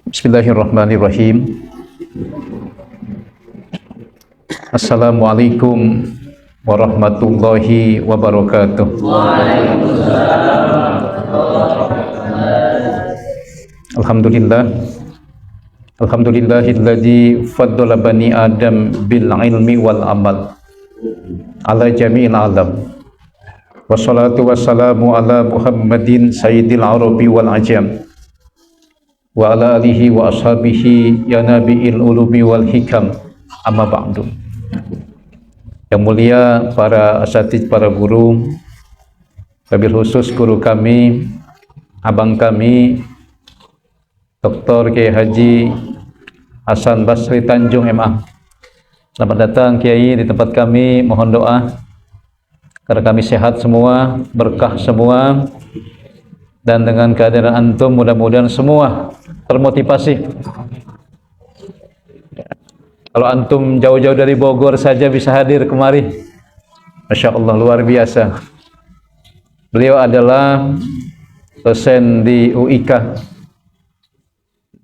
Bismillahirrahmanirrahim. Assalamualaikum warahmatullahi wabarakatuh. Alhamdulillah. Alhamdulillahilladzi faddala bani Adam bil ilmi wal amal ala jami'il alam. Wassalatu wassalamu ala Muhammadin sayyidil arabi wal ajam wa ala alihi wa ashabihi ya nabi'il ulubi wal hikam, amma ba'du. Yang mulia para asatidz, para guru, wabil khusus guru kami, abang kami Dr. Kiai Haji Hasan Basri Tanjung MA. Selamat datang Kiai di tempat kami, mohon doa karena kami sehat semua, berkah semua, dan dengan kehadiran antum mudah-mudahan semua termotivasi. Kalau antum jauh-jauh dari Bogor saja bisa hadir kemari, Masya Allah, luar biasa. Beliau adalah dosen di UIK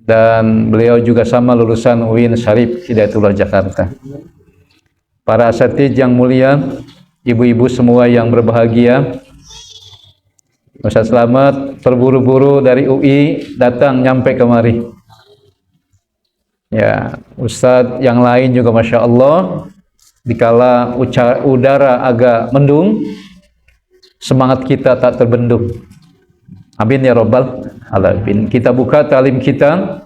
dan beliau juga sama lulusan UIN Syarif Hidayatullah Jakarta. Para asatidz yang mulia, ibu-ibu semua yang berbahagia, Ustaz Slamet terburu-buru dari UI datang nyampe kemari. Ya, Ustadz yang lain juga Masya Allah, dikala udara agak mendung, semangat kita tak terbendung. Amin ya Rabbal Alamin. Kita buka talim kita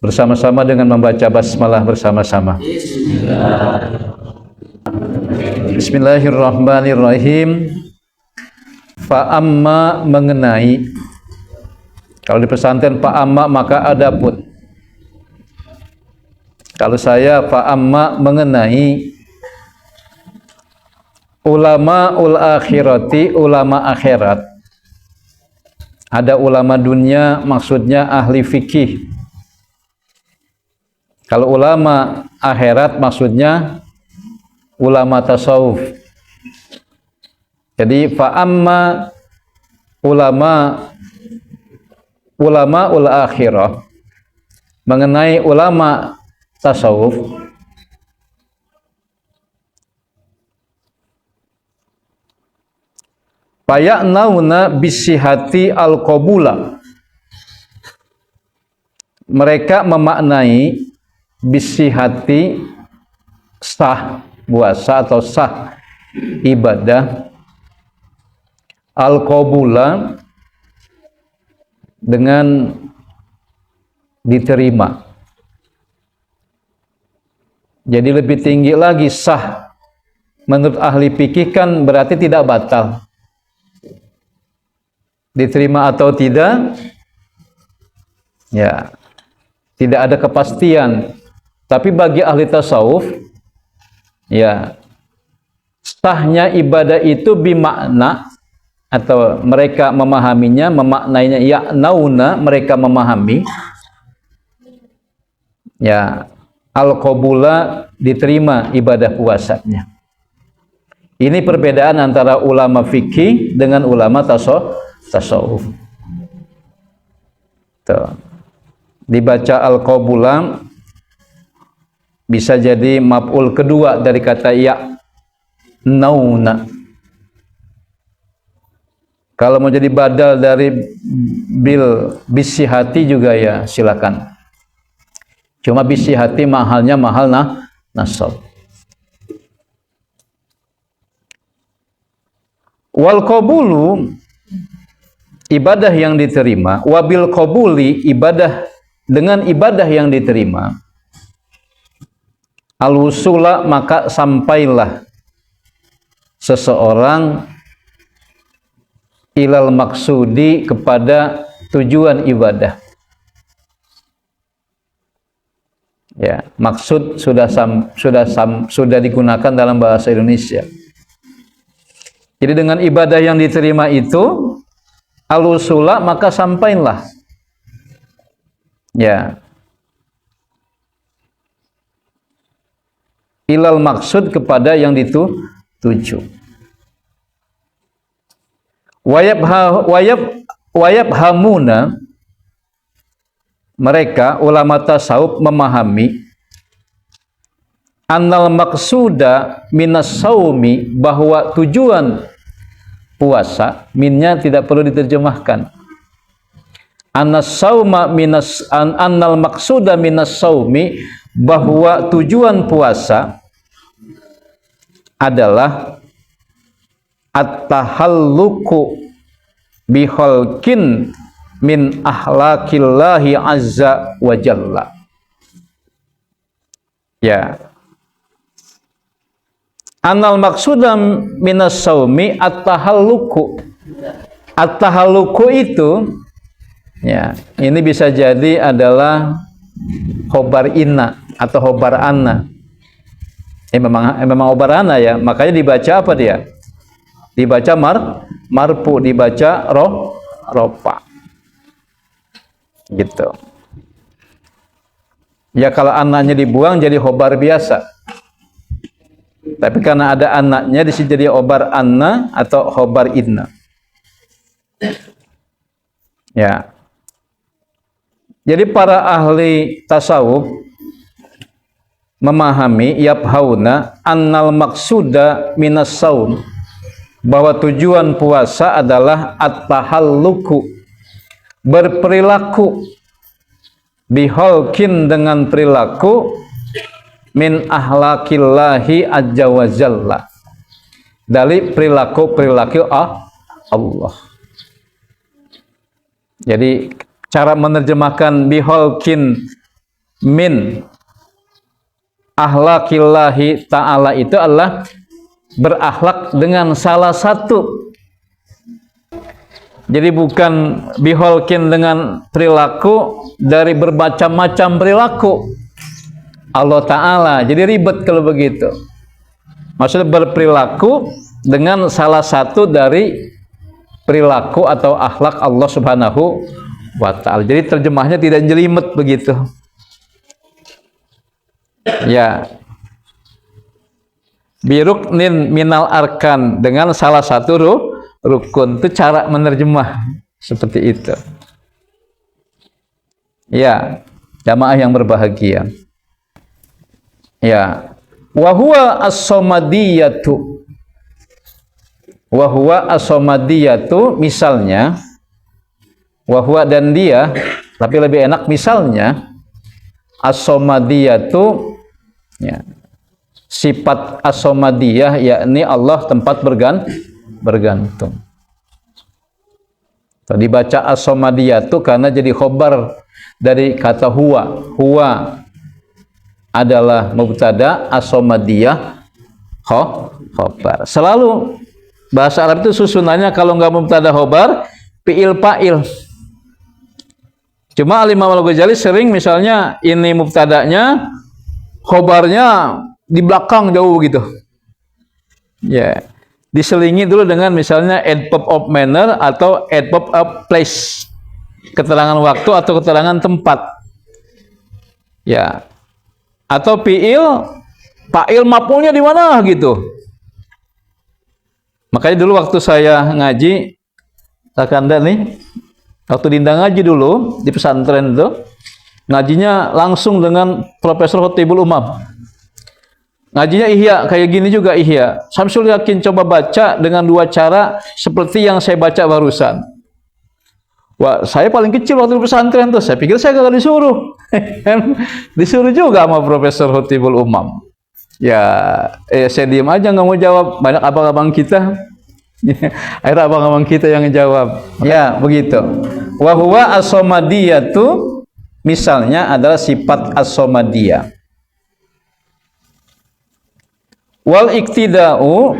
bersama-sama dengan membaca basmalah bersama-sama. Bismillahirrahmanirrahim. Fa'amma mengenai, kalau di pesantren fa'amma maka adapun. Kalau saya fa'amma mengenai ulama ul akhirati, ulama akhirat. Ada ulama dunia, maksudnya ahli fikih. Kalau ulama akhirat maksudnya ulama tasawuf. Jadi fa'amma ulama ul akhirah, mengenai ulama tasawuf, faya'nauna bisihati al-qabula, mereka memaknai bisihati sah puasa atau sah ibadah, al-qabula dengan diterima. Jadi lebih tinggi lagi, sah menurut ahli fikih kan berarti tidak batal, diterima atau tidak, ya tidak ada kepastian. Tapi bagi ahli tasawuf, ya sahnya ibadah itu bimakna, atau mereka memahaminya, memaknainya, ya'nauna, mereka memahami, ya al-qabula, diterima ibadah puasanya. Ini perbedaan antara ulama fikih dengan ulama tasawuf. Tuh. Dibaca al-qabula bisa jadi maf'ul kedua dari kata ya'nauna. Kalau mau jadi badal dari bisihati juga ya silakan. Cuma bisihati mahalnya mahal nasab. Wal qabulu, ibadah yang diterima, wabil qabuli, ibadah dengan ibadah yang diterima, al-wusula, maka sampailah seseorang ilal maksudi, kepada tujuan ibadah. Ya, maksud sudah digunakan dalam bahasa Indonesia. Jadi dengan ibadah yang diterima itu al-wusula, maka sampailah, ya, ilal maksud, kepada yang dituju. Wayab hamuna, mereka ulama tasawuf memahami annal maqsuda minas saumi, bahwa tujuan puasa, minnya tidak perlu diterjemahkan. Annal maqsuda minas saumi, bahwa tujuan puasa adalah at-tahalluqu bihalkin min ahlakillahi azza wa jalla. Ya. Annal maqsuda minas saumi at-tahalluqu. At-tahalluqu itu, ya, ini bisa jadi adalah khobar inna atau khobar anna. Memang khobar anna ya, makanya dibaca apa dia? Dibaca marfu, dibaca rofa. Gitu. Ya kalau anaknya dibuang jadi khobar biasa. Tapi karena ada anaknya di sini jadi khobar anna atau khobar inna. Ya. Jadi para ahli tasawuf memahami yabhauna annal maqsuda minas saum, bahwa tujuan puasa adalah at-tahalluqu, berperilaku, bihalkin, dengan perilaku, min ahlakillahi azza wa jalla, dari perilaku Allah. Jadi cara menerjemahkan bihalkin min ahlakillahi ta'ala itu adalah berakhlak dengan salah satu. Jadi bukan bihalkin dengan perilaku dari bermacam-macam perilaku Allah Ta'ala, jadi ribet kalau begitu. Maksudnya berperilaku dengan salah satu dari perilaku atau akhlak Allah Subhanahu wa Ta'ala. Jadi terjemahnya tidak jelimet begitu. Ya. Biruknin minal arkan, dengan salah satu rukun. Itu cara menerjemah seperti itu. Ya, jamaah yang berbahagia. Ya, wahwa as-somadiyatu, wahwa as-somadiyatu, misalnya wahwa dan dia, tapi lebih enak misalnya as-somadiyatu, ya, sifat as-somadiyah, yakni Allah tempat bergantung. Dibaca as-somadiyatu karena jadi khobar dari kata huwa. Huwa adalah mubtada, as-somadiyah khobar. Selalu bahasa Arab itu susunannya kalau nggak mubtada khobar, fi'il fa'il. Cuma Imam Al-Ghazali sering misalnya ini mubtadanya, khobarnya di belakang jauh gitu. Ya, diselingi dulu dengan misalnya adverb of manner atau adverb of place, keterangan waktu atau keterangan tempat. Ya. Atau fa'il maf'ulnya di mana gitu. Makanya dulu waktu saya ngaji Takanda nih, waktu Dinda ngaji dulu di pesantren itu, ngajinya langsung dengan Profesor Khotibul Umam. Ngajinya ihya kayak gini juga ihya. Samsul Yakin coba baca dengan dua cara seperti yang saya baca barusan. Wah, saya paling kecil waktu di pesantren tuh. Saya pikir saya gak disuruh. Disuruh juga sama Profesor Khotibul Umam. Ya, saya diam aja nggak mau jawab. Banyak abang-abang kita. Akhirnya abang-abang kita yang jawab. Ya, begitu. Wa huwa as-somadiyatu, misalnya adalah sifat as-somadiyah. Wal iktida'u,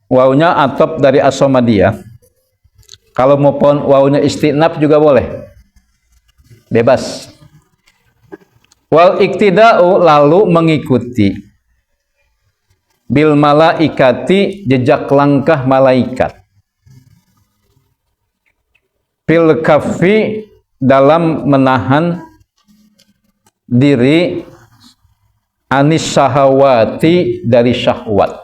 wawunya atop dari as-somadiyah. Kalau mau pon wawunya istinaf juga boleh. Bebas. Wal iktida'u, lalu mengikuti. Bil malaikati, jejak langkah malaikat. Fil kafi, dalam menahan diri, anis syahawati, dari syahwat.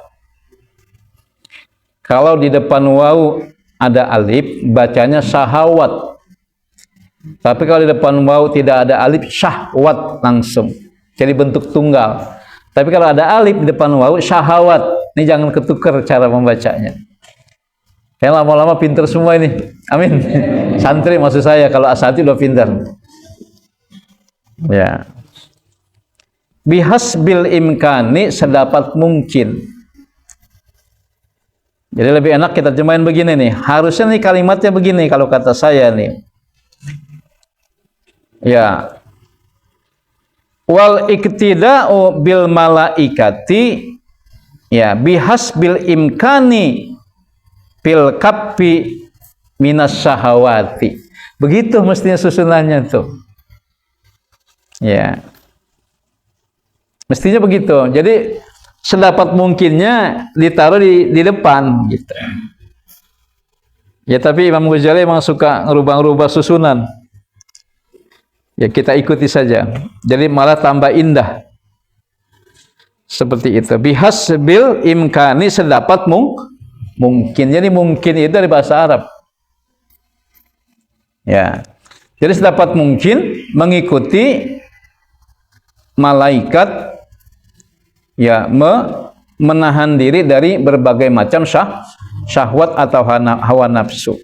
Kalau di depan waw ada alif, bacanya syahawat. Tapi kalau di depan waw tidak ada alif, syahwat langsung. Jadi bentuk tunggal. Tapi kalau ada alif di depan waw, syahawat. Ini jangan ketukar cara membacanya. Kayak lama-lama pinter semua ini. Amin. Santri maksud saya, kalau asatidz udah pinter. Ya. Bihasbil imkani, sedapat mungkin. Jadi lebih enak kita terjemahin begini nih. Harusnya nih kalimatnya begini kalau kata saya nih. Ya. Wal iktida'u bil malaikati, ya, bihasbil imkani bil kappi minas syahawati. Begitu mestinya susunannya tuh. Ya. Mestinya begitu. Jadi sedapat mungkinnya ditaruh di depan gitu. Ya, tapi Imam Ghazali emang suka ngerubah-rubah susunan. Ya, kita ikuti saja. Jadi malah tambah indah. Seperti itu. Bihasbil imkani, sedapat mungkin. Jadi mungkin itu dari bahasa Arab. Ya. Jadi sedapat mungkin mengikuti malaikat, ya, menahan diri dari berbagai macam syahwat atau hawa nafsu.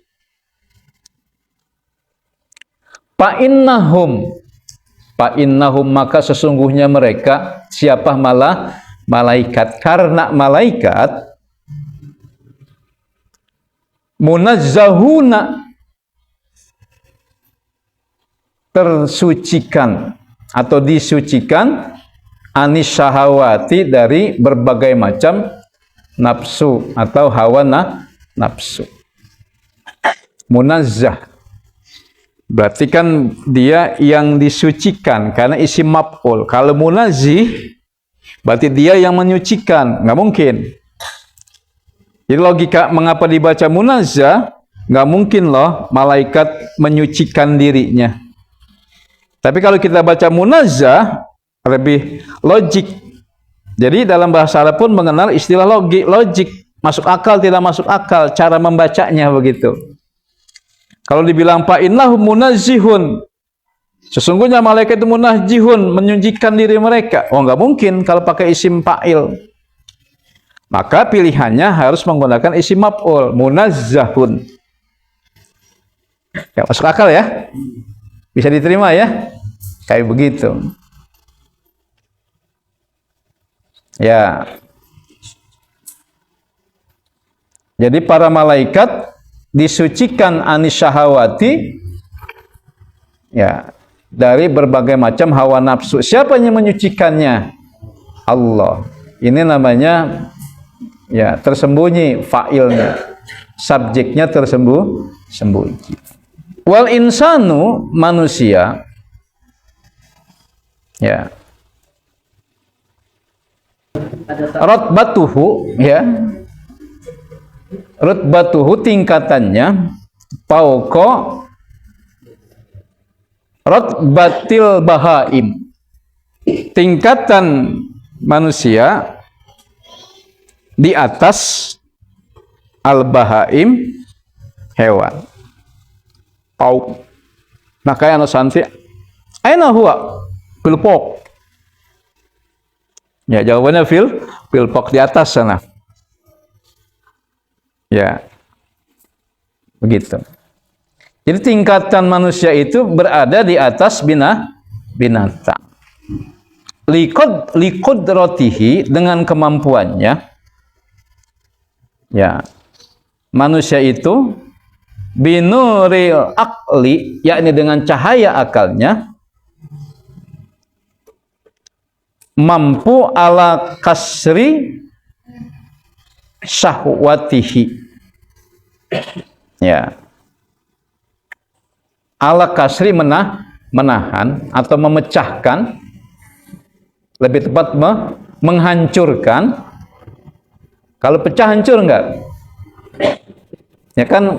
Fa'innahum, maka sesungguhnya mereka, siapa? Malaikat. Karena malaikat munazzahuna, tersucikan atau disucikan, anis syahawati, dari berbagai macam nafsu atau hawa nafsu. Munazzah berarti kan dia yang disucikan karena isim maf'ul. Kalau munazzih berarti dia yang menyucikan, nggak mungkin. Jadi logika mengapa dibaca munazzah, nggak mungkin loh malaikat menyucikan dirinya. Tapi kalau kita baca munazzah lebih logik. Jadi dalam bahasa Arab pun mengenal istilah logik, masuk akal, tidak masuk akal, cara membacanya begitu. Kalau dibilang fa'innahum munazzihun, sesungguhnya malaikat itu munajjihun, menyucikan diri mereka. Oh, nggak mungkin kalau pakai isim fa'il. Maka pilihannya harus menggunakan isim maf'ul, munazzahun. Ya, masuk akal ya? Bisa diterima ya? Kayak begitu. Ya. Jadi para malaikat disucikan anis syahawati, ya, dari berbagai macam hawa nafsu. Siapa yang menyucikannya? Allah. Ini namanya, ya, tersembunyi fa'ilnya. Subjeknya tersembunyi. Wal insanu, manusia, ya, rutbatuhu, ya, rutbatuhu, tingkatannya, fauqa rutbatil bahaim, tingkatan manusia di atas al bahaim, hewan. Pau. Maka anu santi, aina huwa? Fil fawq. Ya, jawabannya fil fawq, di atas sana. Ya, begitu. Jadi tingkatan manusia itu berada di atas binatang. Liqudratihi, dengan kemampuannya. Ya, manusia itu binuril akli, yakni dengan cahaya akalnya, mampu ala kasri syahwatihi, ya, ala kasri, menahan atau memecahkan, lebih tepat menghancurkan. Kalau pecah hancur enggak? Ya kan,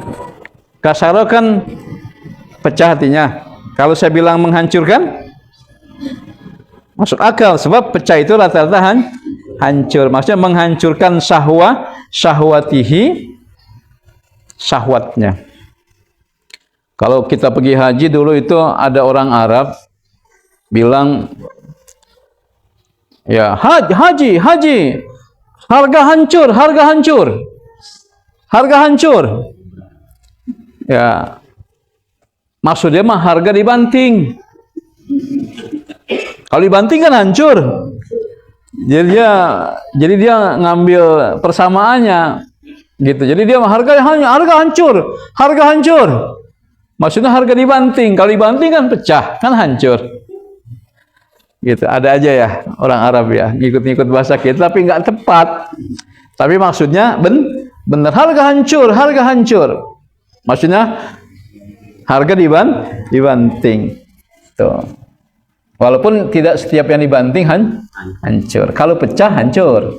kasaro kan pecah hatinya. Kalau saya bilang menghancurkan, masuk akal, sebab pecah itu rata-rata hancur. Maksudnya menghancurkan syahwatihi, syahwatnya. Kalau kita pergi haji dulu itu ada orang Arab bilang, ya haji, harga hancur, harga hancur. Ya, maksudnya mah harga dibanting. Kalau dibanting kan hancur. Jadi dia ngambil persamaannya gitu. Jadi dia harga hancur. Maksudnya harga dibanting. Kalau dibanting kan pecah, kan hancur. Gitu. Ada aja ya orang Arab ya ngikut-ngikut bahasa kita tapi nggak tepat. Tapi maksudnya benar harga hancur. Maksudnya harga dibanting. Tuh. Walaupun tidak setiap yang dibanting hancur. Kalau pecah hancur.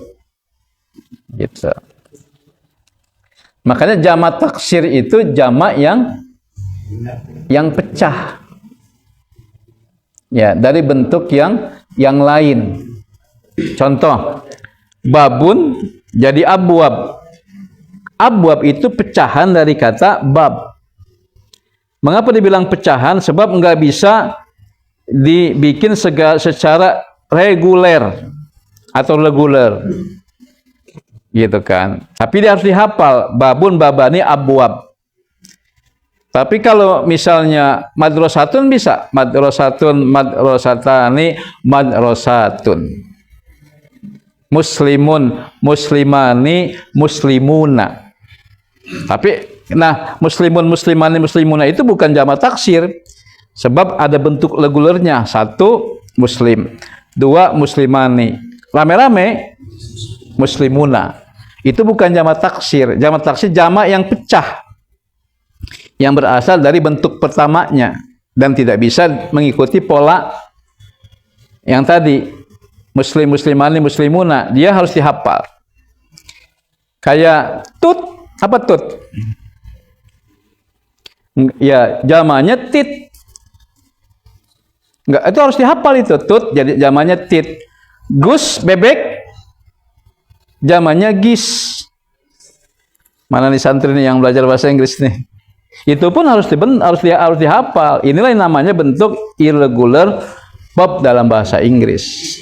Gitu. Makanya jamak taksir itu jamak yang pecah. Ya, dari bentuk yang lain. Contoh, babun jadi abwab. Abwab itu pecahan dari kata bab. Mengapa dibilang pecahan? Sebab enggak bisa dibikin secara reguler atau reguler. Gitu kan. Tapi dia harus dihafal. Babun, babani, abwab. Tapi kalau misalnya madrasatun bisa. Madrasatun, madrasatani, madrasatun. Muslimun, muslimani, muslimuna. Tapi, nah, muslimun, muslimani, muslimuna itu bukan jamak taksir. Sebab ada bentuk regulernya. 1, muslim. 2, muslimani. Rame-rame, muslimuna. Itu bukan jamak taksir. Jamak taksir jamak yang pecah. Yang berasal dari bentuk pertamanya. Dan tidak bisa mengikuti pola yang tadi. Muslim, muslimani, muslimuna. Dia harus dihafal. Kayak tut. Apa tut? Ya, jamaknya tit. Enggak, itu harus dihafal itu. Tut, jadi jamaknya tit. Gus, bebek. Zamannya gis. Mana nih santri nih yang belajar bahasa Inggris nih? Itu pun harus dihafal. Inilah yang namanya bentuk irregular verb dalam bahasa Inggris.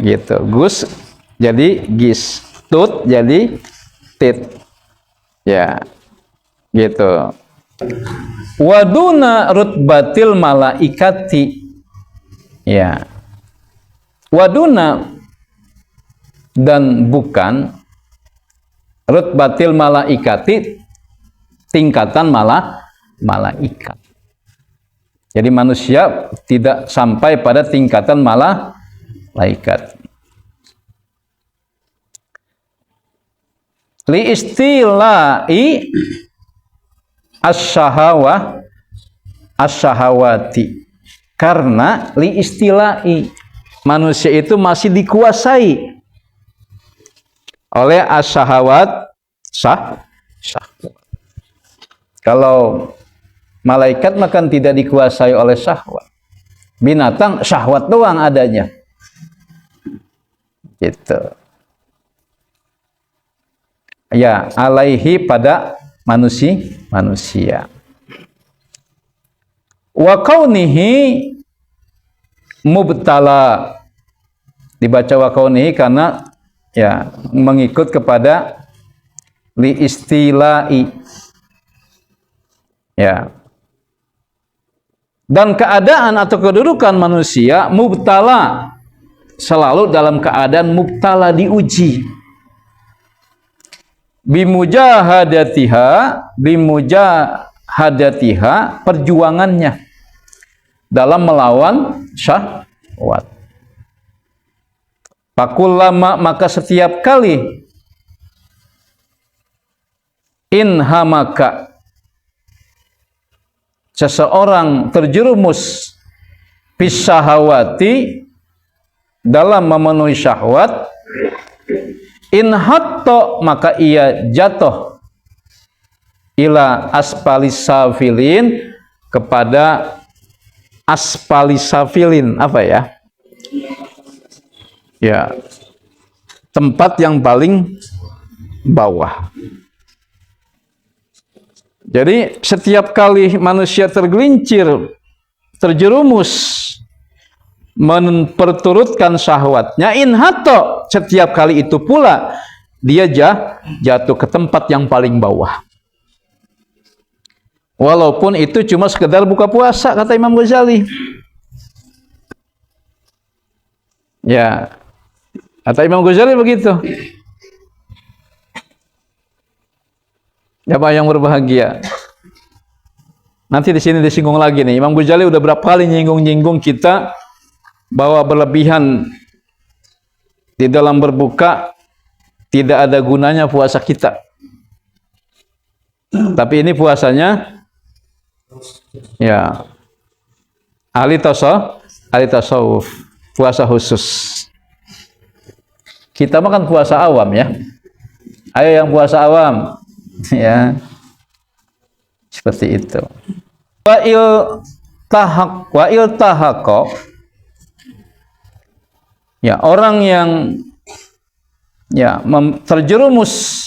Gitu. Gus jadi gis, tut jadi tit. Ya. Gitu. Waduna rutbatil malaikati. Ya. Waduna dan bukan rutbatil malaikati, tingkatan malaikat. Jadi manusia tidak sampai pada tingkatan malaikat. Li istilai asyahawati. Karena li istilai manusia itu masih dikuasai oleh asyahawat syahwat. Kalau malaikat makan tidak dikuasai oleh syahwat. Binatang syahwat doang adanya. Gitu. Ya, alaihi pada manusia. Wa kaunihi mubtala. Dibaca wa kaunihi karena ya mengikut kepada li istilai. Ya. Dan keadaan atau kedudukan manusia mubtala, selalu dalam keadaan mubtala, diuji. Bimujahadatiha, perjuangannya dalam melawan syahwat. Fakullama, maka setiap kali inhamaka, seseorang terjerumus bisyahawati, dalam memenuhi syahwat, inhatto, maka ia jatuh ila asfalisafilin, kepada asfalisafilin. Apa ya? Ya, tempat yang paling bawah. Jadi setiap kali manusia tergelincir, terjerumus memperturutkan syahwatnya, inhato, setiap kali itu pula dia jatuh ke tempat yang paling bawah. Walaupun itu cuma sekedar buka puasa, kata Imam Ghazali. Ya, kata Imam Ghazali begitu. Siapa yang berbahagia? Nanti di sini disinggung lagi nih. Imam Ghazali udah berapa kali nyinggung-nyinggung kita bahwa berlebihan di dalam berbuka tidak ada gunanya puasa kita. Tapi ini puasanya ya ahli tasawuf, puasa khusus. Kita makan puasa awam ya. Ayo yang puasa awam ya. Seperti itu. Wa iltahaqo, ya, orang yang ya terjerumus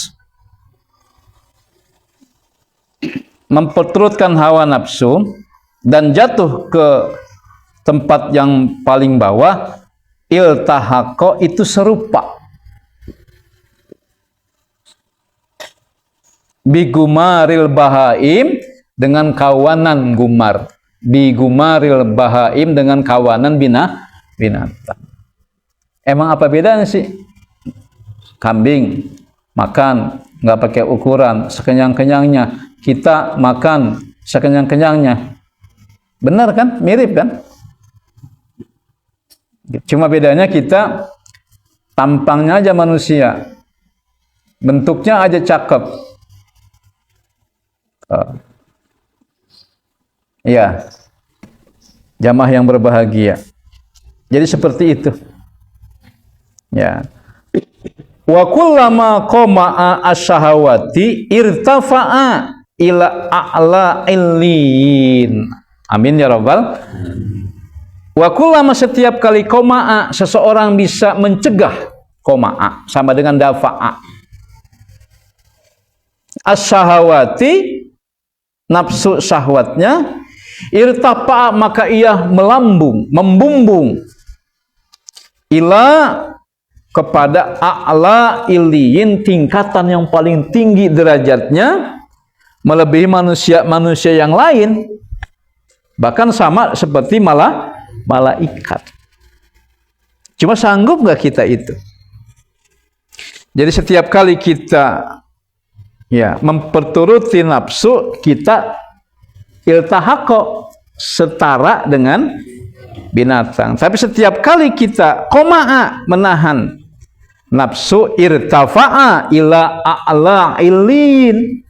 memperturutkan hawa nafsu dan jatuh ke tempat yang paling bawah, iltahaqo itu serupa bigumaril bahaim, dengan kawanan gumar. Bigumaril bahaim, dengan kawanan binatang. Emang apa bedanya sih? Kambing makan nggak pakai ukuran, sekenyang-kenyangnya. Kita makan sekenyang-kenyangnya. Benar kan? Mirip kan? Cuma bedanya kita tampangnya aja manusia, bentuknya aja cakep. Ya, jamaah yang berbahagia. Jadi seperti itu. Ya. Wa kullama qama'a asyahawati irtafa'a ila a'la illin. Amin ya rabbal. Wa kullama, setiap kali qama'a, seseorang bisa mencegah, qama'a sama dengan dafa'a, asyahawati, nafsu syahwatnya, irtafa'a, maka ia melambung, membumbung, ila, kepada a'la illiyin, tingkatan yang paling tinggi derajatnya, melebihi manusia yang lain, bahkan sama seperti malaikat. Cuma sanggup nggak kita itu? Jadi setiap kali kita ya memperturuti nafsu, kita iltahaqo, setara dengan binatang. Tapi setiap kali kita qama'a, menahan nafsu, irtafa'a ila a'la illin,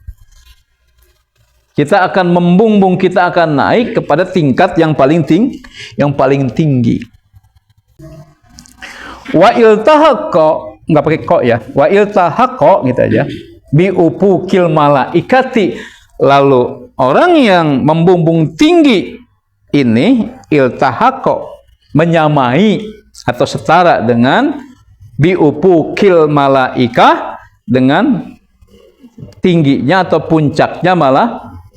kita akan membumbung, kita akan naik kepada tingkat yang paling tinggi. Wa iltahaqo, nggak pakai ko ya, wa iltahaqo gitu aja, bi upukil malaikati, lalu orang yang membumbung tinggi ini iltahaqo, menyamai atau setara dengan biupukil malaikah, dengan tingginya atau puncaknya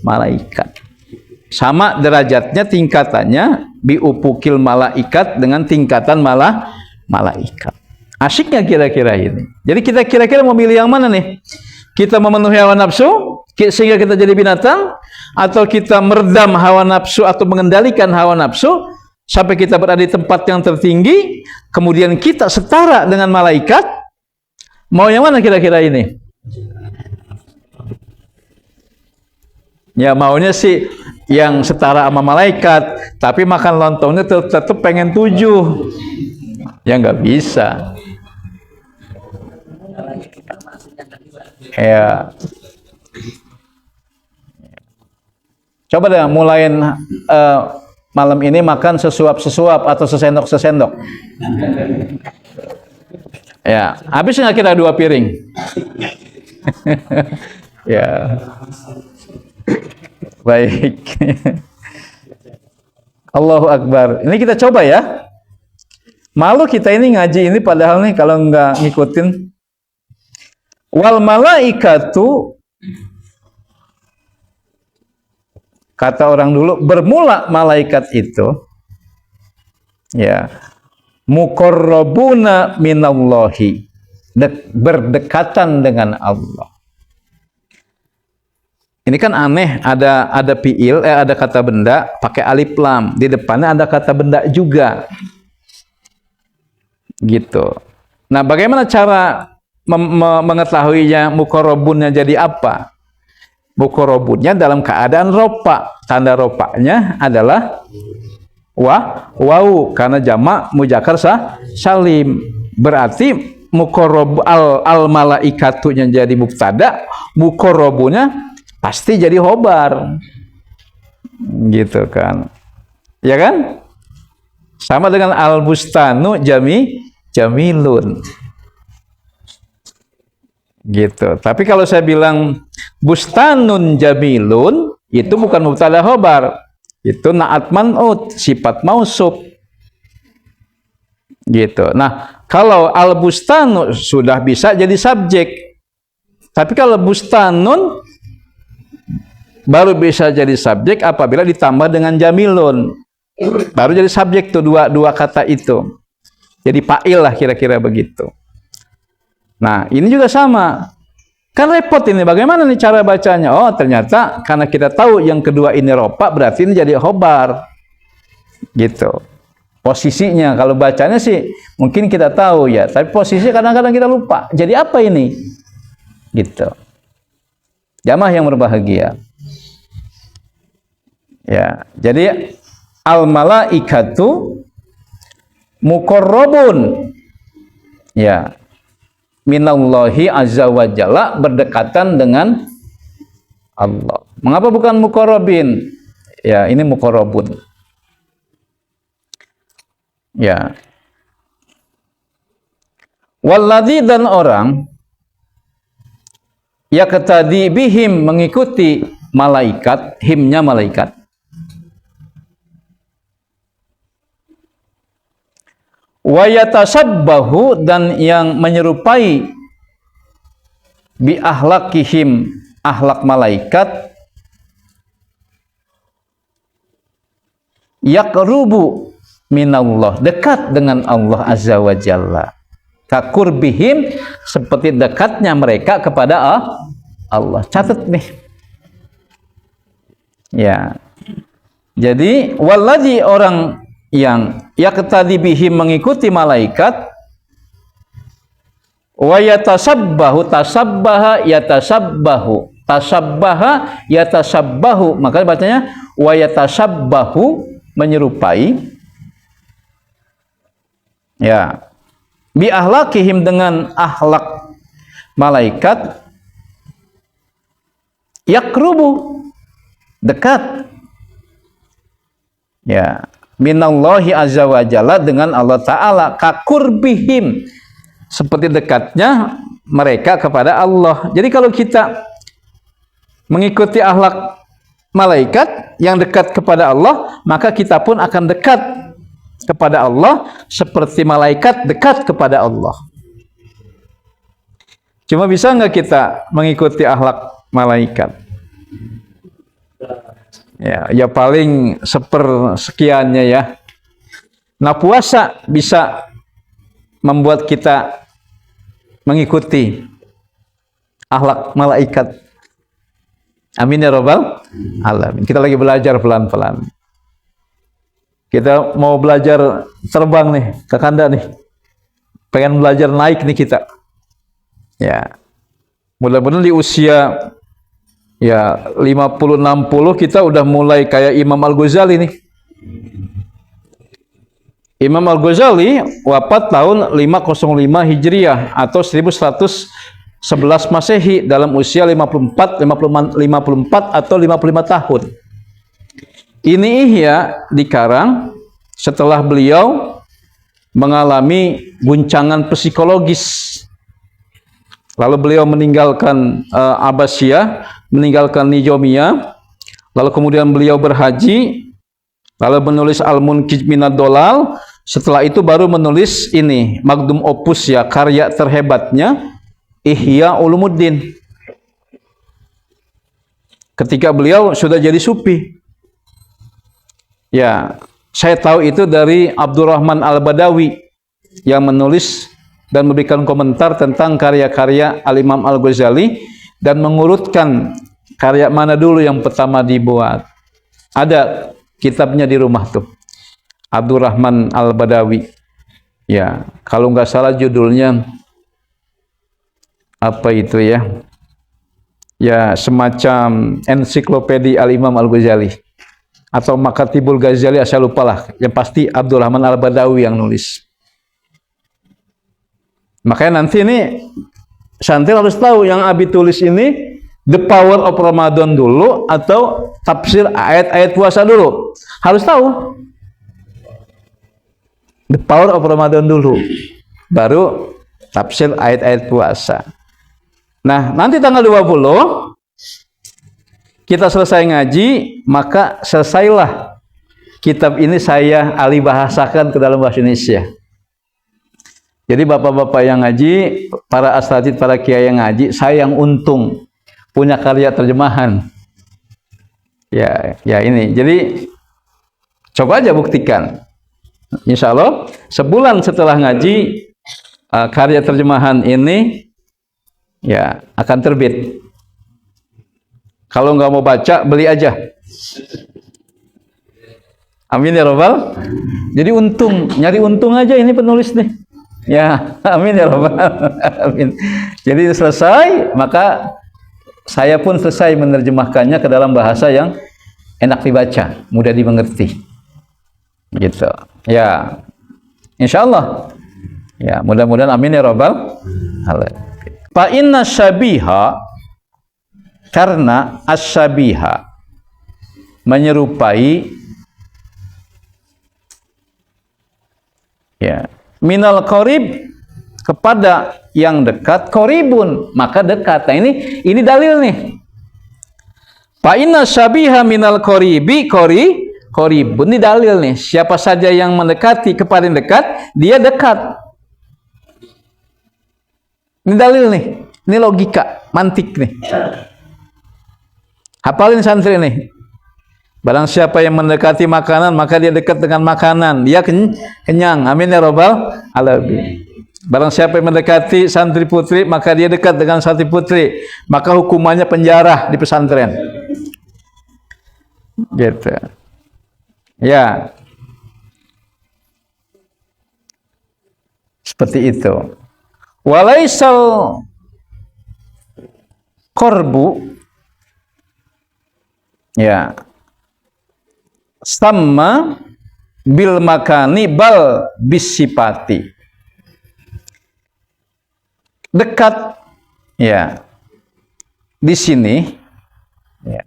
malaikat. Sama derajatnya, tingkatannya, biupukil malaikat, dengan tingkatan malaikat. Asyiknya kira-kira ini. Jadi kita kira-kira mau milih yang mana nih? Kita memenuhi hawa nafsu sehingga kita jadi binatang, atau kita meredam hawa nafsu atau mengendalikan hawa nafsu sampai kita berada di tempat yang tertinggi, kemudian kita setara dengan malaikat? Mau yang mana kira-kira ini? Ya maunya sih yang setara sama malaikat, tapi makan lontongnya tetap pengen 7. Ya nggak bisa. Ya. Coba deh mulain malam ini makan sesuap-sesuap atau sesendok-sesendok. Ya, habis nggak kira 2 piring? Ya. Baik. Allahu Akbar. Ini kita coba ya. Malu kita ini ngaji ini padahal nih kalau nggak ngikutin. Wal malaikatu kata orang dulu, bermula malaikat itu ya muqarrabuna minallahi, berdekatan dengan Allah. Ini kan aneh, ada fiil, ada kata benda pakai alif lam, di depannya ada kata benda juga. Gitu. Nah, bagaimana cara mengetahuinya muqarrabunnya jadi apa? Muqarrabunnya dalam keadaan ropa. Tanda ropanya adalah waw, karena jamak muzakkar salim. Berarti muqarrab al malaikatunya jadi mubtada, muqarrabunya pasti jadi khobar. Gitu kan. Ya kan? Sama dengan al bustanu jamilun. Gitu. Tapi kalau saya bilang bustanun jamilun, itu bukan mubtada khobar. Itu na'at man'ut, sifat mausuf. Gitu. Nah, kalau al bustanu sudah bisa jadi subjek. Tapi kalau bustanun baru bisa jadi subjek apabila ditambah dengan jamilun. Baru jadi subjek tuh dua kata itu. Jadi fa'il lah kira-kira begitu. Nah, ini juga sama. Kan repot ini, bagaimana nih cara bacanya? Oh, ternyata karena kita tahu yang kedua ini ropa, berarti ini jadi khobar. Gitu. Posisinya, kalau bacanya sih mungkin kita tahu ya, tapi posisinya kadang-kadang kita lupa. Jadi apa ini? Gitu. Jamaah yang berbahagia. Ya, jadi al malaikatu muqarrabun. Ya. Minallahi azza wa jalla, berdekatan dengan Allah. Mengapa bukan muqarrabin? Ya, ini muqarrabun. Ya. Walladzi, dan orang yaqtadi bihim, mengikuti malaikat, himnya malaikat. Wa yatasabbahu, dan yang menyerupai bi ahlakihim, ahlak malaikat, yaqrubu minallah, dekat dengan Allah azza wa jalla, kaqurbihim, seperti dekatnya mereka kepada Allah. Catat nih ya. Jadi waladzi, orang yang yaqtadi bihim, mengikuti malaikat, wa yatasabbahu, tasabbaha yatasabbahu, tasabbaha yatasabbahu, maka bacanya wa yatasabbahu, menyerupai ya bi ahlakihim, dengan ahlak malaikat, yaqrubu, dekat ya minallahi azza wa jalla, dengan Allah Ta'ala, kaqurbihim, seperti dekatnya mereka kepada Allah. Jadi kalau kita mengikuti akhlak malaikat yang dekat kepada Allah, maka kita pun akan dekat kepada Allah seperti malaikat dekat kepada Allah. Cuma bisa nggak kita mengikuti akhlak malaikat? Ya paling sepersekiannya ya. Nah, puasa bisa membuat kita mengikuti akhlak malaikat. Amin ya rabbal alamin. Kita lagi belajar pelan-pelan. Kita mau belajar terbang nih ke kanda nih. Pengen belajar naik nih kita. Ya. Mudah-mudahan di usia ya 50-60 kita udah mulai kayak Imam Al-Ghazali nih. Imam Al-Ghazali wafat tahun 505 Hijriah atau 1111 Masehi, dalam usia 54 atau 55 tahun. Ini Ihya dikarang setelah beliau mengalami guncangan psikologis. Lalu beliau meninggalkan Abbasiyah, meninggalkan Nizamiyah, lalu kemudian beliau berhaji, lalu menulis Al-Munqidh Minad Dhalal. Setelah itu baru menulis ini magnum opus ya, karya terhebatnya Ihya Ulumuddin. Ketika beliau sudah jadi sufi. Ya, saya tahu itu dari Abdurrahman Al-Badawi yang menulis dan memberikan komentar tentang karya-karya Al-Imam Al-Ghazali dan mengurutkan karya mana dulu yang pertama dibuat. Ada kitabnya di rumah tuh, Abdurrahman Al-Badawi. Ya, kalau nggak salah judulnya apa itu ya? Ya, semacam ensiklopedia Al-Imam Al-Ghazali atau Makatibul Ghazali, saya lupa lah. Yang pasti Abdurrahman Al-Badawi yang nulis. Makanya nanti ini santri harus tahu yang Abi tulis ini The Power of Ramadan dulu atau tafsir ayat-ayat puasa dulu. Harus tahu. The Power of Ramadan dulu. Baru tafsir ayat-ayat puasa. Nah, nanti tanggal 20 kita selesai ngaji, maka selesailah kitab ini saya alih bahasakan ke dalam bahasa Indonesia. Jadi bapak-bapak yang ngaji, para asatidz, para kiai yang ngaji, saya yang untung punya karya terjemahan. Ya ini. Jadi coba aja buktikan. Insya Allah sebulan setelah ngaji, karya terjemahan ini ya akan terbit. Kalau nggak mau baca, beli aja. Amin ya Rabbal. Jadi nyari untung aja ini penulis nih. Ya, amin ya Rabbal. Amin. Jadi selesai, maka saya pun selesai menerjemahkannya ke dalam bahasa yang enak dibaca, mudah dimengerti. Gitu. Ya, insya Allah. Ya, mudah-mudahan amin ya Rabbal. Fa inna syabiha, karena asyabiha menyerupai, ya, minal qarib kepada yang dekat, qaribun maka dekat. Nah, ini dalil nih. Fa inna syabiha minal qaribi qaribun, ini dalil nih. Siapa saja yang mendekati kepada yang dekat, dia dekat. Ini dalil nih. Ini logika, mantik nih. Hafalin santri nih. Barang siapa yang mendekati makanan, maka dia dekat dengan makanan. Dia kenyang. Amin ya Rabbal alamin. Barang siapa yang mendekati santri putri, maka dia dekat dengan santri putri. Maka hukumannya penjara di pesantren. Gitu. Ya. Seperti itu. Walaisal korbu, ya, sama bil makani bal bisipati, dekat, ya, di sini, ya,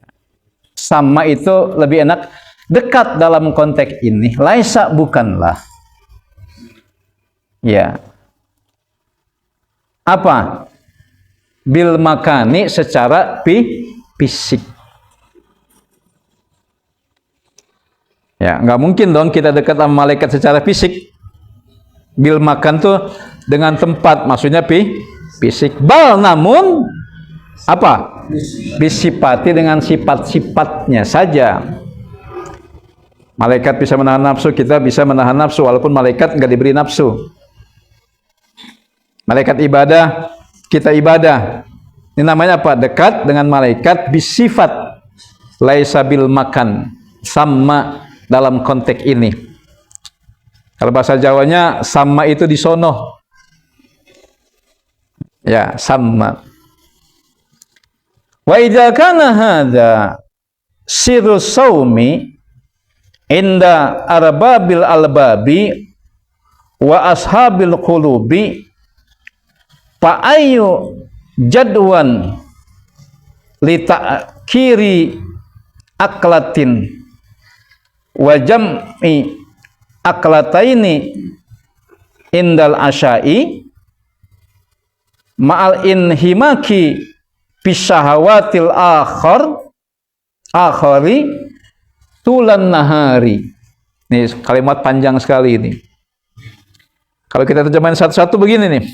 sama itu lebih enak. Dekat dalam konteks ini, laisa bukanlah, ya, apa? Bil makani secara fisik. Ya, nggak mungkin dong kita dekat sama malaikat secara fisik. Bil makan tuh dengan tempat, maksudnya fisik. Bal namun apa? Bisipati, dengan sifat-sifatnya saja. Malaikat bisa menahan nafsu, kita bisa menahan nafsu, walaupun malaikat nggak diberi nafsu. Malaikat ibadah, kita ibadah. Ini namanya apa? Dekat dengan malaikat bisifat. Laisa bil makan. Sama dalam konteks ini. Kalau bahasa Jawanya, sama itu disono. Ya, sama. Wa idza kana hadza sirru saumi inda arbabil albabi wa ashabil qulubi fa ayu jadwan li ta'kiri aklatin wa jam'i aklataini indal asyai ma'al inhimaki bisahawatil akhari tulan nahari. Ini kalimat panjang sekali ini. Kalau kita terjemahin satu-satu begini nih.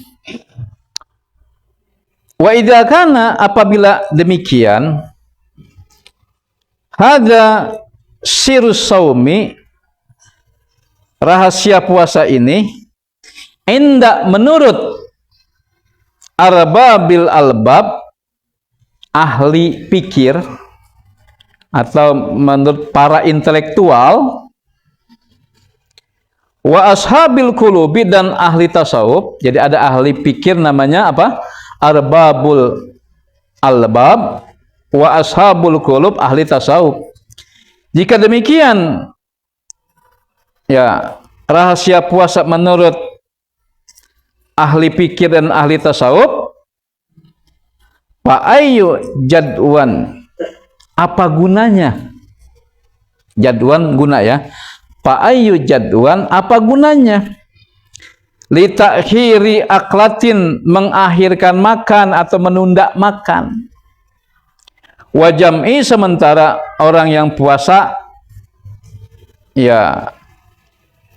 Wa idza kana, apabila demikian, hadza sirus saumi, rahasia puasa ini menurut arbabil albab, ahli pikir, atau menurut para intelektual, wa ashabil qulubi, dan ahli tasawuf. Jadi ada ahli pikir namanya apa? Arbabul albab, wa ashabul qulub, ahli tasawuf. Jika demikian, ya, rahasia puasa menurut ahli pikir dan ahli tasawuf, fa ayyu jadwan, apa gunanya? Jadwan guna ya. Fa ayyu jadwan, apa gunanya? Li ta'khiri aklatin, mengakhirkan makan atau menunda makan. Wa jam'i, sementara orang yang puasa, ya,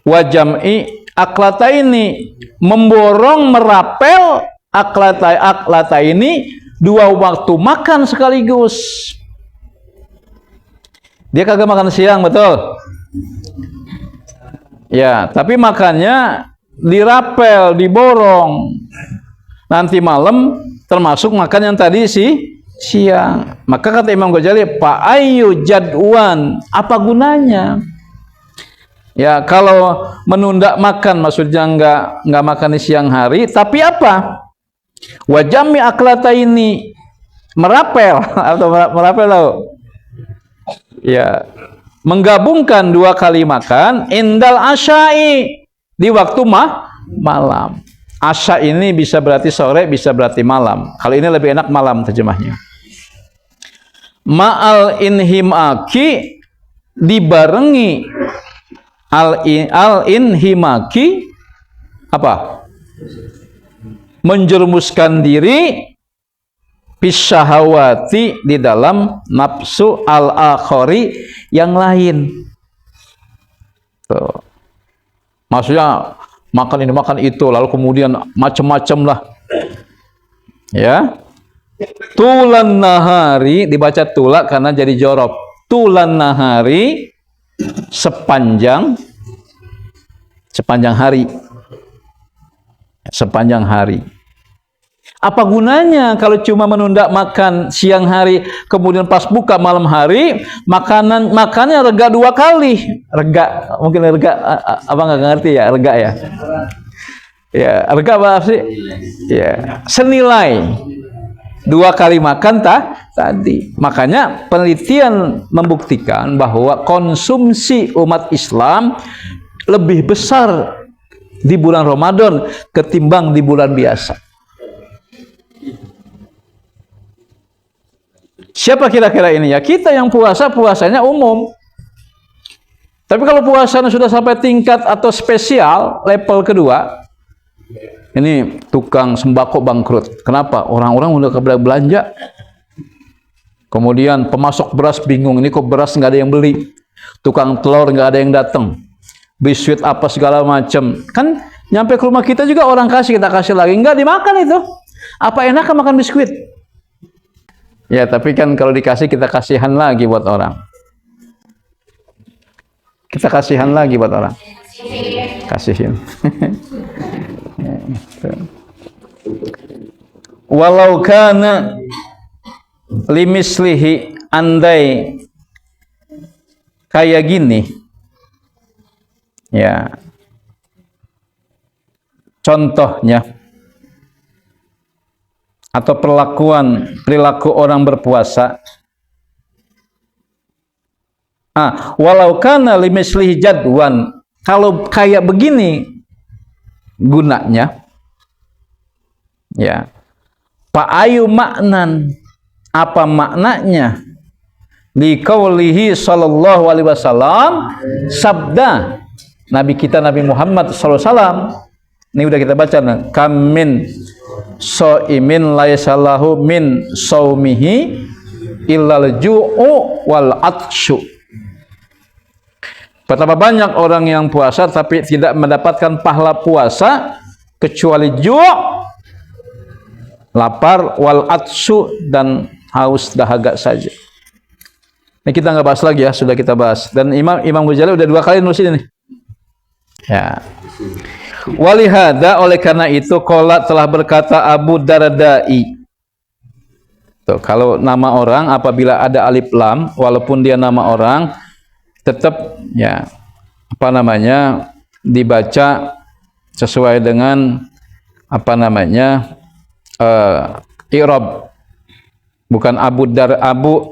wa jam'i aklata ini, memborong, merapel aklata ini, dua waktu makan sekaligus. Dia kagak makan siang, betul? Ya, tapi makannya dirapel, diborong. Nanti malam termasuk makan yang tadi siang. Maka kata Imam Ghazali, fa ayyu jadwan, apa gunanya? Ya, kalau menunda makan maksudnya enggak makan di siang hari, tapi apa? Wajami aklata ini, merapel atau merapel tahu? Ya, menggabungkan dua kali makan indal asya'i, di waktu malam. Asya ini bisa berarti sore, bisa berarti malam. Kalau ini lebih enak malam terjemahnya. Ma'al inhimaki, dibarengi al inhimaki, apa? Menjerumuskan diri bisyahawati, di dalam nafsu al-akhari, yang lain. Tuh. Maksudnya makan ini makan itu, lalu kemudian macam-macam lah. Ya. Tulan nahari, dibaca tula karena jadi jorob. Tulan nahari, sepanjang hari. Sepanjang hari. Apa gunanya kalau cuma menunda makan siang hari, kemudian pas buka malam hari, makannya rega dua kali. Rega, mungkin rega, apa nggak ngerti ya, rega ya? Ya, rega apa sih? Ya, senilai dua kali makan tadi. Makanya penelitian membuktikan bahwa konsumsi umat Islam lebih besar di bulan Ramadan ketimbang di bulan biasa. Siapa kira-kira ini? Ya kita yang puasanya umum. Tapi kalau puasanya sudah sampai tingkat atau spesial, level kedua, ini tukang sembako bangkrut. Kenapa? Orang-orang udah belanja. Kemudian pemasok beras bingung, ini kok beras nggak ada yang beli. Tukang telur nggak ada yang datang. Biskuit apa segala macam. Kan nyampe ke rumah kita juga orang kasih, kita kasih lagi. Nggak dimakan itu. Apa enak makan biskuit? Ya, tapi kan kalau dikasih, kita kasihan lagi buat orang. Kita kasihan lagi buat orang. Kasihin. Walau kana limislihi, andai kayak gini. Ya. Contohnya, atau perilaku orang berpuasa. Walau kana limislihi jadwan, kalau kayak begini gunanya, ya, fa ayu maknan, apa maknanya? Li qaulihi sallallahu alaihi wasallam, sabda Nabi kita Nabi Muhammad sallallahu alaihi wasallam. Ini udah kita baca, kamin so'imin laisalahu min saumihi illal ju'u wal atsyu. Betapa banyak orang yang puasa tapi tidak mendapatkan pahala puasa kecuali ju', lapar, wal atsyu, dan haus dahaga saja. Ini kita nggak bahas lagi ya, sudah kita bahas. Dan Imam Ghazali udah 2 kali nulis ini. Ya. Walihada, oleh karena itu qala telah berkata Abu Dardai. Tuh, kalau nama orang apabila ada alif lam, walaupun dia nama orang, tetap ya apa namanya dibaca sesuai dengan apa namanya i'rab. Bukan Abu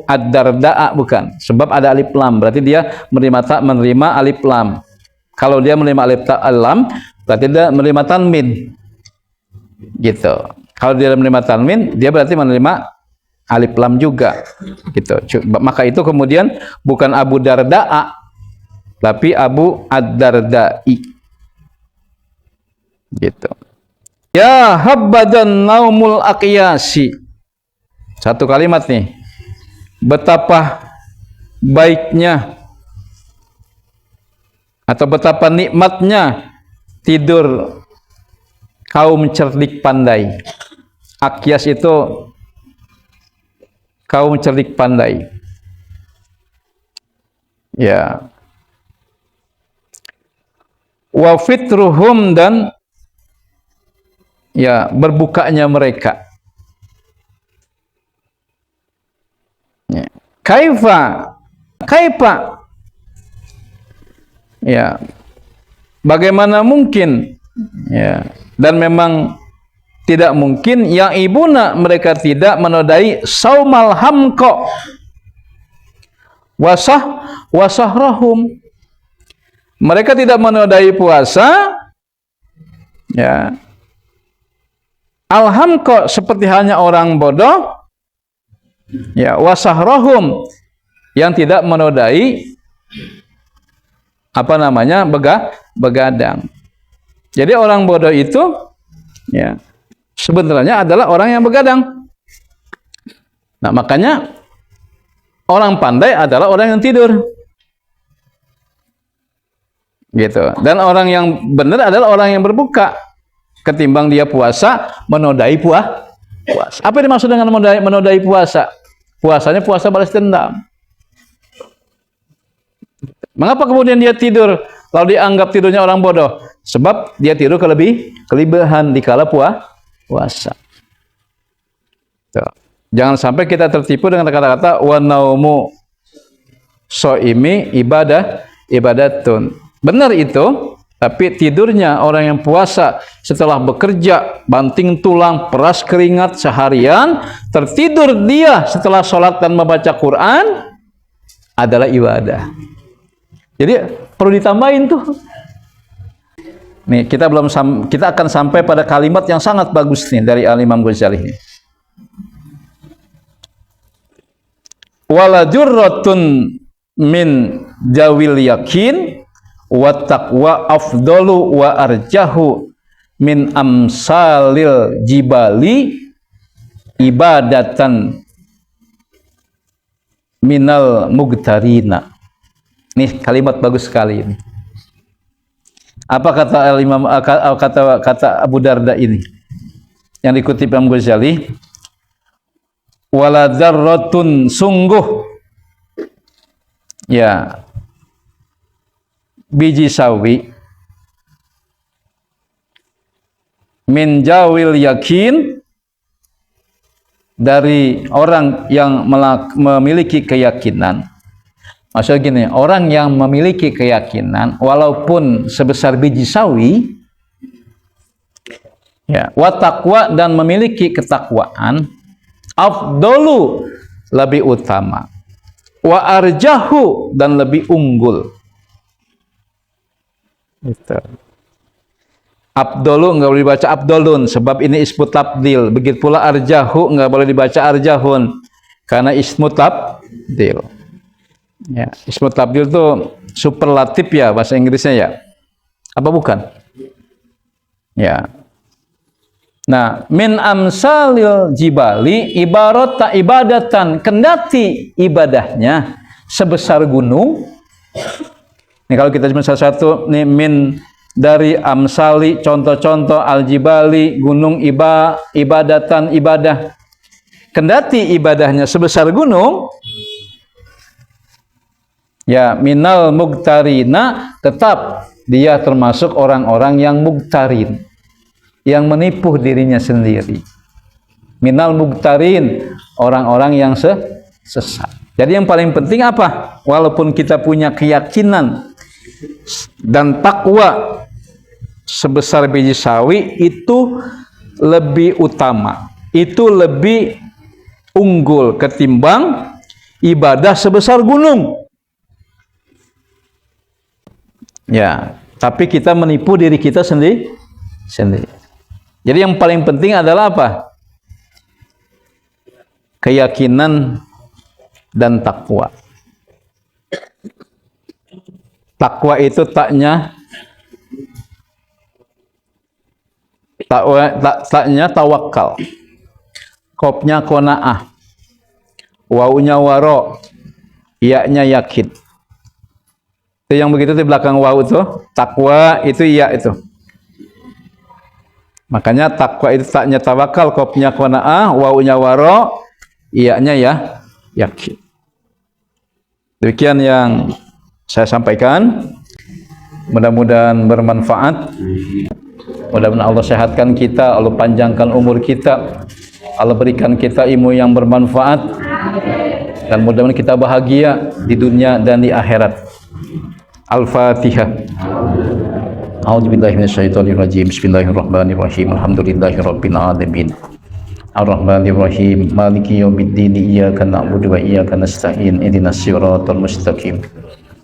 Ad-Darda, bukan. Sebab ada alif lam, berarti dia menerima alif lam. Kalau dia menerima alif lam, berarti dia menerima tanwin. Gitu. Kalau dia menerima tanwin, dia berarti menerima alif lam juga. Gitu. Maka itu kemudian bukan Abu Darda, tapi Abu Ad-Dardai. Gitu. Ya habbadan naumul aqyasi. Satu kalimat nih. Betapa baiknya atau betapa nikmatnya tidur kaum cerdik pandai. Aqyas itu kaum cerdik pandai. Ya. Wa fitruhum, dan ya berbukanya mereka. Ya. Kaifa ya bagaimana mungkin ya, dan memang tidak mungkin yang ibuna mereka tidak menodai saumal hamqa wasahrahum, mereka tidak menodai puasa ya alhamqa seperti halnya orang bodoh ya, wasahrahum yang tidak menodai apa namanya begadang. Jadi orang bodoh itu ya sebenarnya adalah orang yang begadang. Nah, makanya orang pandai adalah orang yang tidur. Gitu. Dan orang yang benar adalah orang yang berbuka. Ketimbang dia puasa menodai puasa. Apa yang dimaksud dengan menodai puasa? Puasanya puasa balas dendam. Mengapa kemudian dia tidur lalu dianggap tidurnya orang bodoh? Sebab dia tidur kelebihan dikala puasa. Tuh. Jangan sampai kita tertipu dengan kata-kata wa naumu shaimi ibadatun. Benar itu, tapi tidurnya orang yang puasa setelah bekerja banting tulang, peras keringat seharian, tertidur dia setelah sholat dan membaca Quran adalah ibadah. Jadi perlu ditambahin tuh. Nih, kita akan sampai pada kalimat yang sangat bagus nih dari Al-Imam Ghazali ini. Wala jurratun min jawil yakin wa taqwa afdalu wa arjahu min amsalil jibali ibadatan minal mugtarina. Nih kalimat bagus sekali ini. Apa kata Imam kata Abu Darda ini yang dikutip Imam Ghazali? Wala dzarratun, sungguh ya biji sawi min jawil yakin, dari orang yang memiliki keyakinan. Maksudnya gini, orang yang memiliki keyakinan walaupun sebesar biji sawi ya, wa taqwa, dan memiliki ketakwaan, afdalu, lebih utama, wa arjahu, dan lebih unggul. Gitu. Abdolu nggak boleh dibaca abdolun sebab ini ismu tabdil. Begitu pula arjahu nggak boleh dibaca arjahun karena ismu tabdil. Ya, ismu tabdil itu superlatif ya bahasa Inggrisnya ya. Apa bukan? Ya. Nah, min amsalil jibali ibarat ibadatan, kendati ibadahnya sebesar gunung. Nih kalau kita cuma salah satu nih min dari amsali, contoh-contoh aljibali, gunung, ibadatan, ibadah. Kendati ibadahnya sebesar gunung, ya minal mugtarina, tetap dia termasuk orang-orang yang mugtarin, yang menipu dirinya sendiri. Minal mugtarin, orang-orang yang sesat. Jadi yang paling penting apa? Walaupun kita punya keyakinan dan takwa sebesar biji sawi, itu lebih utama, itu lebih unggul ketimbang ibadah sebesar gunung. Ya, tapi kita menipu diri kita sendiri. Jadi yang paling penting adalah apa? Keyakinan dan takwa. Takwa itu taknya tawakal, kopnya qanaah, wawunya waro, iya-nya yakin. Itu yang begitu di belakang waw itu, takwa itu iya itu. Makanya takwa itu taknya tawakal, kopnya qanaah, wawunya waro, iya-nya ya yakin. Demikian yang saya sampaikan. Mudah-mudahan bermanfaat. Mudah-mudahan Allah sehatkan kita, Allah panjangkan umur kita, Allah berikan kita ilmu yang bermanfaat, dan mudah-mudahan kita bahagia di dunia dan di akhirat. Al-Fatihah. A'udzubillahi minasyaitonirrajim. Bismillahirrahmanirrahim. Alhamdulillahirabbil alamin. Ar-Rahmanirrahim. Maliki yaumiddin. Iyyaka na'budu wa iyyaka nasta'in. Ihdinas siratal mustaqim.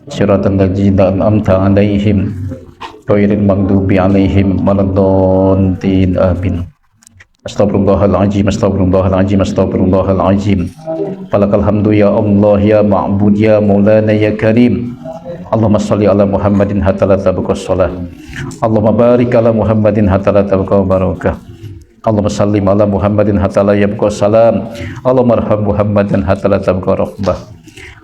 Siratal ladzina an'amta 'alaihim ghairil maghdubi 'alaihim waladdallin. Amin. Astagfirullahaladzim, astagfirullahaladzim, astagfirullahaladzim. Falakal hamdu ya Allah, ya ma'bud, ya maulana, ya karim. Allahumma salli ala Muhammadin hatta la tabqa shalah. Allahumma barik ala Muhammadin hatta la tabqa barakah. Allahumma sallim ala Muhammadin hatta la yabqa salam. Allahumma arham Muhammadan hatta la tabqa rahbah.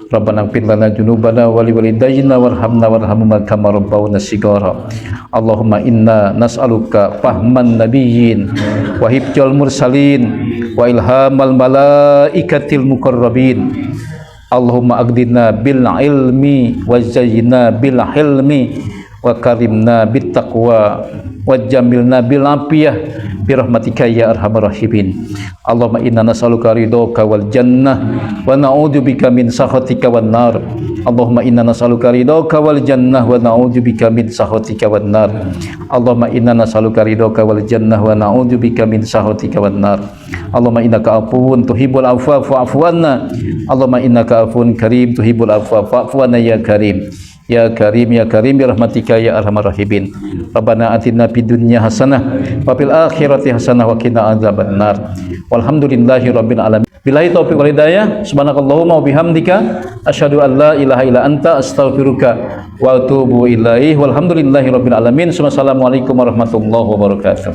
Rabbana ighfir lana dzunubana wa liwalidayna warhamna warhamhum kama rabbawna shighara. Allahumma inna nas'aluka fahman nabiyyin wa hifdzal mursalin wa ilhamal malaikatil muqarrabin. Allahumma aghdina bil ilmi wa zayyina bil hilmi wa karimna bit taqwa wa jamilna bil afiyah bi rahmatika ya arhamar rahimin. Allahumma inna nas'aluka ridhaka wal jannah wa na'udzubika min sakhatika wan nar. Allahumma inna nas'aluka ridhaka wal jannah wa na'udzubika min sakhatika wan nar. Allahumma inna nas'aluka ridhaka wal jannah wa na'udzubika min sakhatika wan nar. Allahumma innaka afuwun tuhibbul afwa fa'fu anna. Allahumma innaka afuwun karim tuhibbul afwa fa'fu anna ya karim. Ya Karim, ya Karim, bi rahmatika ya arhamar rahimin. Rabbana atina fid dunya hasanah wa fil akhirati hasanah wa qina adzabannar. Walhamdulillahi rabbil alamin. Billahi taufiq wal hidayah. Subhanakallahumma wa bihamdika asyhadu an la ilaha illa anta astaghfiruka wa atubu ilaih. Walhamdulillahi rabbil alamin. Wassalamualaikum warahmatullahi wabarakatuh.